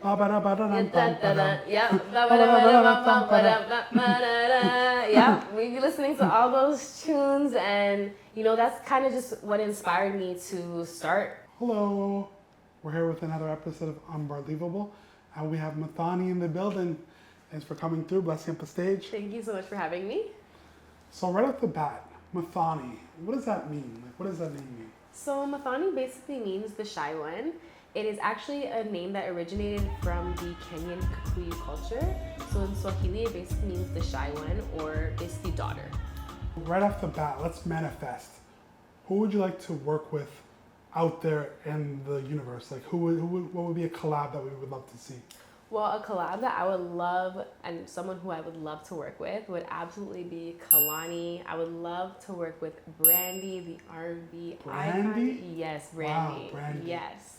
Yeah, we be listening to all those tunes, and that's kind of just what inspired me to start. Hello, we're here with another episode of Unbelievable, and we have Muthoni in the building. Thanks for coming through, blessing up the stage. Thank you so much for having me. So right off the bat, Muthoni, what does that mean? Like, what does that name mean? So Muthoni basically means the shy one. It is actually a name that originated from the Kenyan Kikuyu culture. So in Swahili, it basically means the shy one, or basically daughter. Right off the bat, let's manifest. Who would you like to work with out there in the universe? Like, what would be a collab that we would love to see? Well, a collab that I would love, and someone who I would love to work with, would absolutely be Kalani. I would love to work with Brandy, the R&B icon. Brandy? Yes, Brandy. Wow, Brandy. Yes.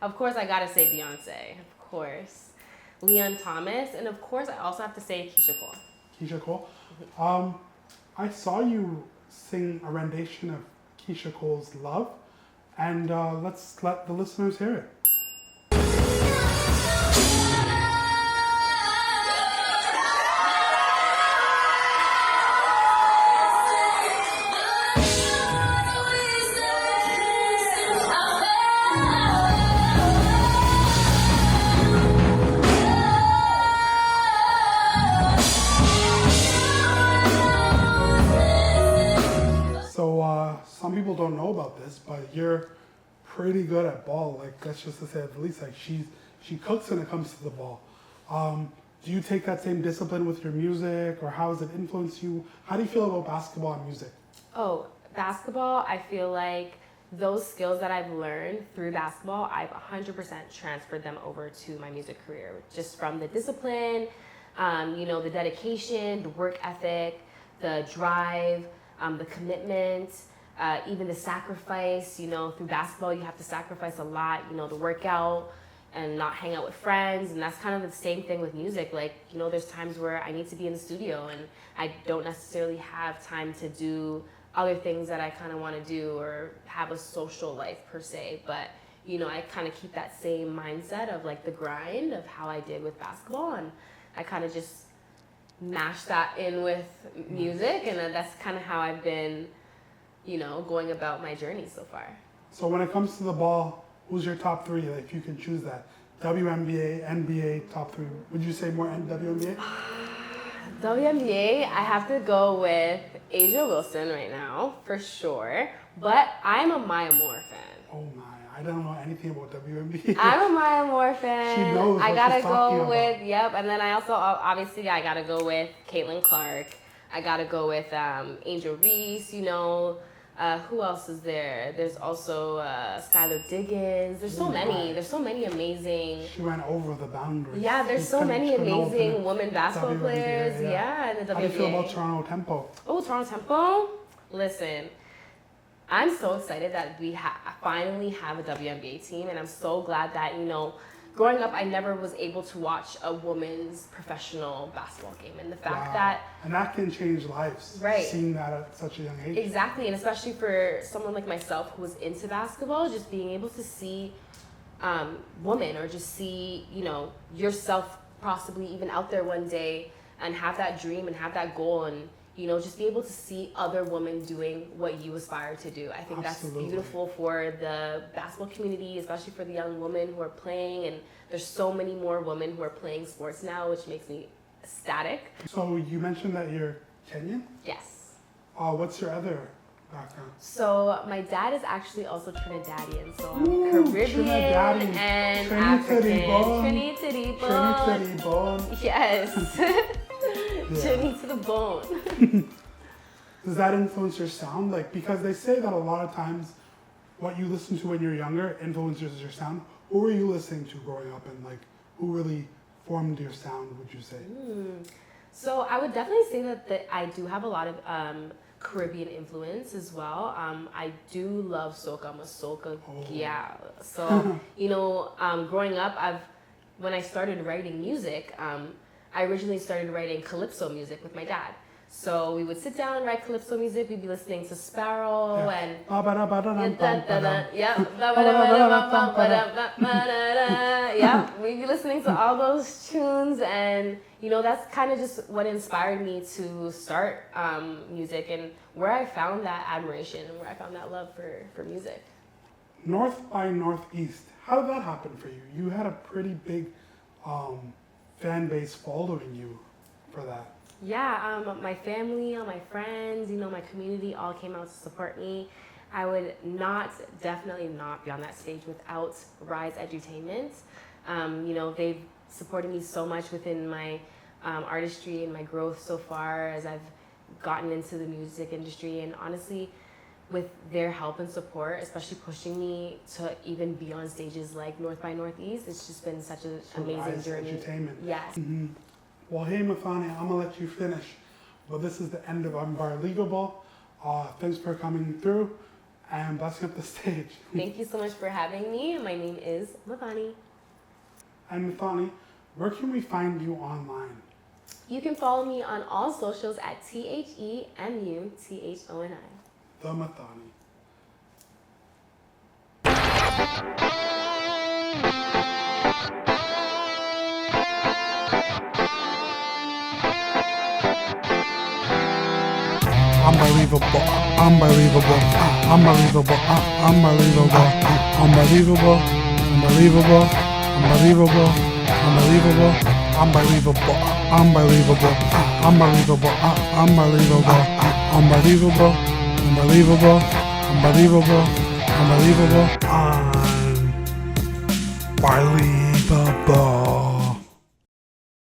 Of course, I gotta say Beyonce. Of course. Leon Thomas, and of course, I also have to say Keisha Cole. Keisha Cole. I saw you sing a rendition of Keisha Cole's Love, and let's let the listeners hear it. Some people don't know about this, but you're pretty good at ball. Like, that's just to say at the least. Like, she cooks when it comes to the ball. Do you take that same discipline with your music, or how has it influenced you? How do you feel about basketball and music? Oh, basketball, I feel like those skills that I've learned through basketball, I've 100% transferred them over to my music career. Just from the discipline, the dedication, the work ethic, the drive, the commitment, even the sacrifice. Through basketball, you have to sacrifice a lot, to work out and not hang out with friends. And that's kind of the same thing with music. Like, there's times where I need to be in the studio and I don't necessarily have time to do other things that I kind of want to do or have a social life per se. But, I kind of keep that same mindset of like the grind of how I did with basketball. And I kind of just mash that in with music. And that's kind of how I've been, going about my journey so far. So when it comes to the ball, who's your top three? Like, if you can choose that. WNBA, NBA, top three. Would you say more WNBA? WNBA, I have to go with Asia Wilson right now, for sure. But I'm a Maya Moore fan. Oh my, I don't know anything about WNBA. I'm a Maya Moore fan. She knows I what gotta she's talking go about. with, yep. And then I also, obviously, I gotta go with Caitlin Clark. I gotta go with Angel Reese, who else is there? There's also Skylar Diggins. There's so many. There's so many amazing. She went over the boundaries. Yeah, there's so many amazing women basketball players. Yeah, in the WNBA. How do you feel about Toronto Tempo? Oh, Toronto Tempo. Listen, I'm so excited that we finally have a WNBA team, and I'm so glad that growing up, I never was able to watch a women's professional basketball game. And the fact that... And that can change lives. Right. Seeing that at such a young age. Exactly. And especially for someone like myself who was into basketball, just being able to see women or just see, yourself possibly even out there one day and have that dream and have that goal and, just be able to see other women doing what you aspire to do. I think Absolutely. That's beautiful for the basketball community, especially for the young women who are playing. And there's so many more women who are playing sports now, which makes me ecstatic. So you mentioned that you're Kenyan? Yes. What's your other background? So my dad is actually also Trinidadian, so I'm Caribbean Trinidadian. and Trinity African. born. Trinity born. Trinity born. Yes. Trini to the bone. Does that influence your sound? Like, because they say that a lot of times what you listen to when you're younger influences your sound. Who were you listening to growing up, and like who really formed your sound, would you say? So I would definitely say that I do have a lot of Caribbean influence as well. I do love soca. I'm a soca gal. So, growing up, when I started writing music, I originally started writing calypso music with my dad. So we would sit down and write calypso music. We'd be listening to Sparrow and yeah, we'd be listening to all those tunes, and you know, that's kind of just what inspired me to start music, and where I found that admiration and where I found that love for music. North by Northeast, how did that happen for you? You had a pretty big fan base following you for that. Yeah, my family, all my friends, you know, my community all came out to support me. I would definitely not be on that stage without Rise Edutainment. You know, they've supported me so much within my artistry and my growth so far as I've gotten into the music industry. And honestly, with their help and support, especially pushing me to even be on stages like North by Northeast, it's just been such an amazing Rise journey. Edutainment. Yes. Mm-hmm. Well, hey, Muthoni, I'm going to let you finish. Well, this is the end of Unbelievable. Thanks for coming through and blessing up the stage. Thank you so much for having me. My name is Muthoni. And Muthoni, where can we find you online? You can follow me on all socials at TheMuthoni. The Muthoni. Unbelievable, unbelievable, unbelievable, unbelievable, unbelievable, unbelievable, unbelievable, unbelievable, unbelievable, unbelievable, unbelievable, unbelievable, unbelievable, unbelievable, unbelievable, unbelievable, unbelievable.